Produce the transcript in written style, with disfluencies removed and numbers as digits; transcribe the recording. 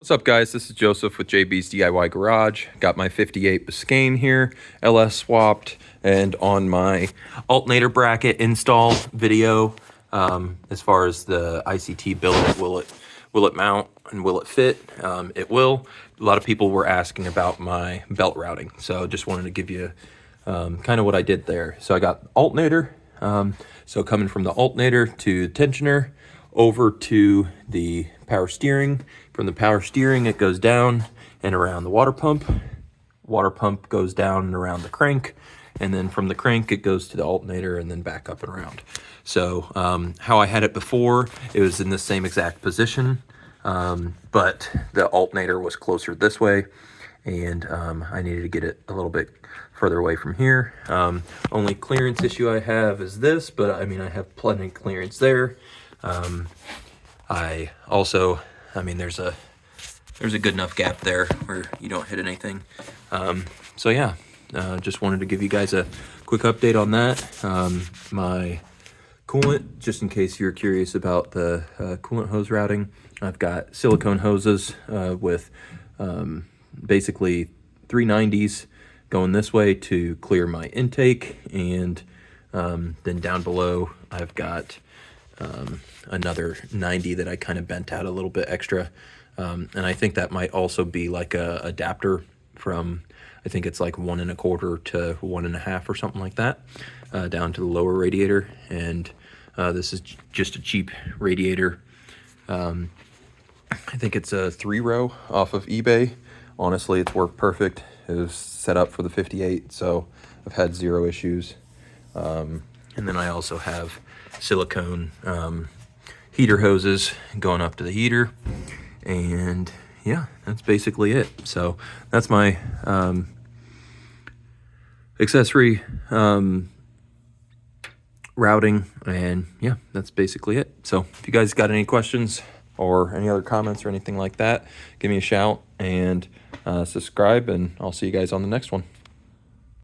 What's up, guys? This is Joseph with JB's DIY Garage. Got my 58 Biscayne here, LS swapped, and on my alternator bracket install video, as far as the ICT billet, will it mount and will it fit? It will. A lot of people were asking about my belt routing, so just wanted to give you kind of what I did there. So I got alternator, so coming from the alternator to the tensioner, over to the power steering. From the power steering, it goes down and around the water pump. Water pump goes down and around the crank. And then from the crank, it goes to the alternator and then back up and around. So how I had it before, it was in the same exact position, but the alternator was closer this way. And I needed to get it a little bit further away from here. Only clearance issue I have is this, but I mean, I have plenty of clearance there. There's a good enough gap there where you don't hit anything. So yeah, just wanted to give you guys a quick update on that. My coolant, just in case you're curious about the coolant hose routing, I've got silicone hoses with basically 390s going this way to clear my intake, and then down below I've got another 90 that I kind of bent out a little bit extra, and I think that might also be like a adapter from, I think it's like 1 1/4 to 1 1/2 or something like that, down to the lower radiator. And this is just a cheap radiator. I think it's a 3-row off of eBay. Honestly, it's worked perfect. It was set up for the 58, so I've had 0 issues. And then I also have silicone heater hoses going up to the heater, and yeah, that's basically it. So that's my accessory routing, and yeah, that's basically it. So if you guys got any questions or any other comments or anything like that, give me a shout and subscribe, and I'll see you guys on the next one.